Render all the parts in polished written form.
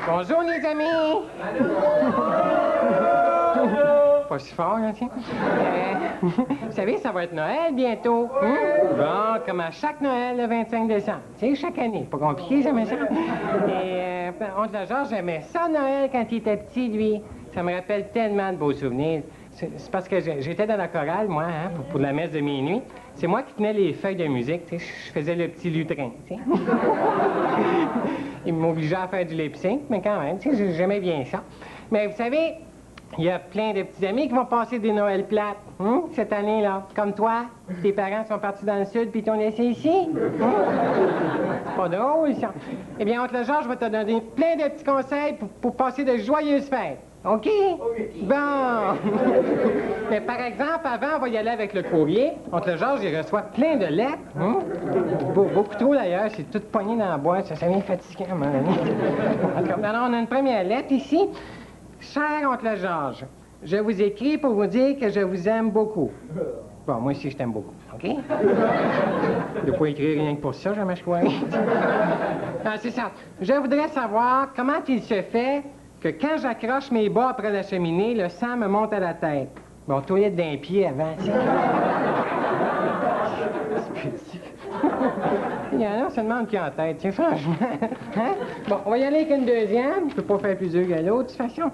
Bonjour, les amis! Pas si fort, là, tiens. Vous savez, ça va être Noël bientôt. Bon, comme à chaque Noël, le 25 décembre. Tu sais, chaque année. Pas compliqué, j'aimais ça. Et oncle Georges aimait ça, Noël, quand il était petit, lui. Ça me rappelle tellement de beaux souvenirs. C'est parce que j'étais dans la chorale, moi, hein, pour la messe de minuit. C'est moi qui tenais les feuilles de musique, tu sais. Je faisais le petit lutrin, tu sais. Il m'obligeait à faire du lip-sync, mais quand même, tu sais, j'aimais bien ça. Mais vous savez, il y a plein de petits amis qui vont passer des Noëls plates, cette année-là. Comme toi, tes parents sont partis dans le sud puis ils t'ont laissé ici. C'est pas drôle, ça. Eh bien, oncle Georges va te donner plein de petits conseils pour passer de joyeuses fêtes. OK? Bon. Mais par exemple, avant, on va y aller avec le courrier. Oncle Georges, il reçoit plein de lettres. Beaucoup trop, d'ailleurs. C'est tout pogné dans la boîte. Ça devient fatigant, à un moment donné. Alors, on a une première lettre ici. Cher oncle Georges, je vous écris pour vous dire que je vous aime beaucoup. Bon, moi aussi, je t'aime beaucoup, OK? De pas écrire rien que pour ça, jamais je crois. Ah, c'est ça. Je voudrais savoir comment il se fait que quand j'accroche mes bas après la cheminée, le sang me monte à la tête. Bon, toilette d'un pied avant. Il y en a, ça demande qui en tête, tiens, franchement. Hein? Bon, on va y aller avec une deuxième. Je peux pas faire plus dur que l'autre, de toute façon.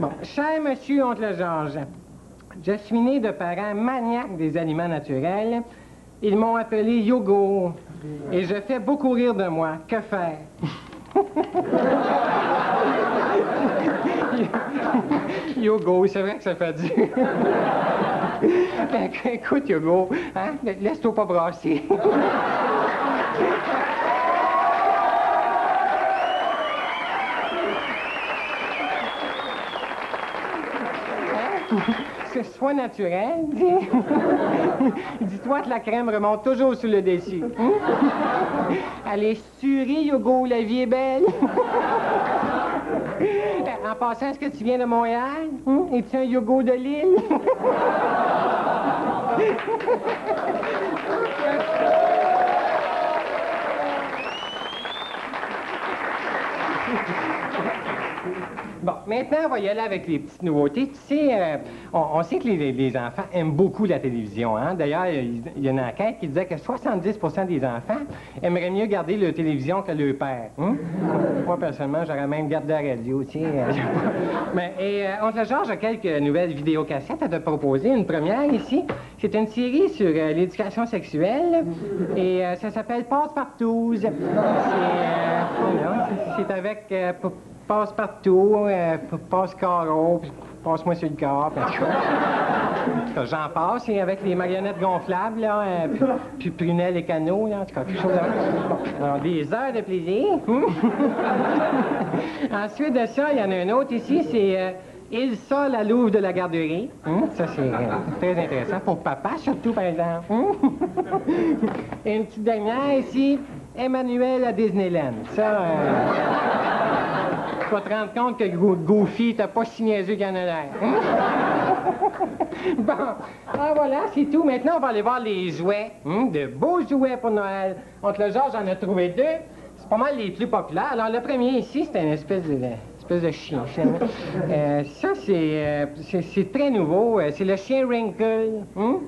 Bon, cher monsieur oncle Georges, je suis né de parents maniaques des aliments naturels. Ils m'ont appelé Yogo. Et je fais beaucoup rire de moi. Que faire? Yogo, c'est vrai que ça fait dur. Écoute, Yogo, hein? Laisse-toi pas brasser. Que ce soit naturel, dis-toi que la crème remonte toujours sur le dessus. Elle est surée, Yogo, la vie est belle. En passant, est-ce que tu viens de Montréal? Es-tu un Yogo de Lille? Bon, maintenant, on va y aller avec les petites nouveautés. Tu sais, on sait que les enfants aiment beaucoup la télévision, hein? D'ailleurs, il y a une enquête qui disait que 70 des enfants aimeraient mieux garder la télévision que leur père. Moi, personnellement, j'aurais même gardé la radio, tu sais. Mais, oncle Georges a quelques nouvelles vidéocassettes à te proposer. Une première, ici, c'est une série sur l'éducation sexuelle, et ça s'appelle Passe-Partout. C'est avec... Passe-Partout, passe-carreau, passe-moi sur le corps, j'en passe, et avec les marionnettes gonflables, là, puis Prunelle et Canot, là, en tout cas, quelque chose de... Alors, des heures de plaisir. Ensuite de ça, il y en a un autre ici, c'est Il sol à Louvre de la garderie. Ça, c'est très intéressant, pour papa, surtout, par exemple. Et une petite dernière ici, Emmanuel à Disneyland. Ça, tu vas te rendre compte que Goofy, t'as pas si niaiseux qu'il y en a l'air. Bon, alors voilà, c'est tout. Maintenant, on va aller voir les jouets. De beaux jouets pour Noël. Oncle Georges en a trouvé deux. C'est pas mal les plus populaires. Alors, le premier ici, c'est une espèce de chien. Ça, c'est très nouveau. C'est le chien Wrinkle.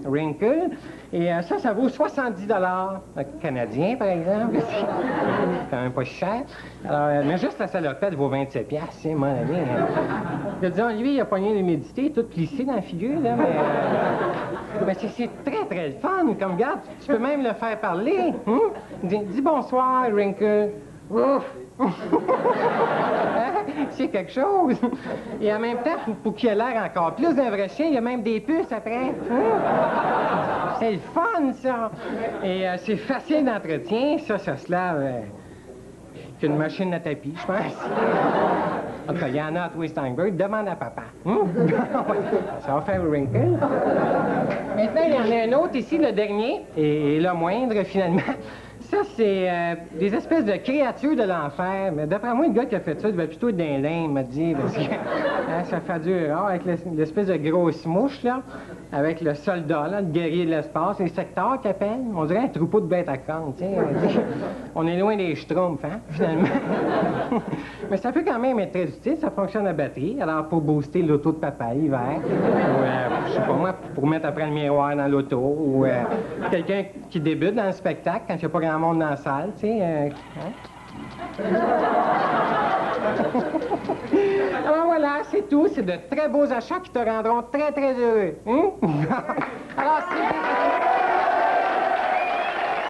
Wrinkle. Et ça vaut 70 $ canadiens, par exemple. C'est quand même pas cher. Alors, mais juste la salopette vaut 27 $, c'est mon avis. Je dis, lui, il a pogné l'humidité, tout plissé dans la figure, là, mais c'est très, très le fun. Comme, regarde, tu peux même le faire parler. Dis bonsoir, Wrinkle. Ouf! C'est quelque chose. Et en même temps, pour qu'il ait l'air encore plus d'un vrai chien, il y a même des puces après. C'est le fun, ça. Et c'est facile d'entretien. Ça se lave qu'une machine à tapis, je pense. En tout cas, il y en a à Twistangberg. Demande à papa. Ça va faire Wrinkle. Maintenant, il y en a un autre ici, le dernier, et le moindre, finalement. Ça, c'est des espèces de créatures de l'enfer. Mais d'après moi, le gars qui a fait ça devait plutôt être d'un lin, m'a dit, parce que ça fait dur, avec l'espèce de grosse mouche, là. avec le soldat, là, le guerrier de l'espace, les secteurs qu'ils appellent. On dirait un troupeau de bêtes à cornes, tu sais. On est loin des schtroumpfs, hein, finalement. Mais ça peut quand même être très utile, ça fonctionne à batterie. Alors, pour booster l'auto de papa l'hiver, ou, je sais pas moi, pour mettre après le miroir dans l'auto, ou quelqu'un qui débute dans le spectacle quand il n'y a pas grand monde dans la salle, tu sais. Hein? Alors voilà, c'est tout. C'est de très beaux achats qui te rendront très, très heureux. Hein? Alors, c'est...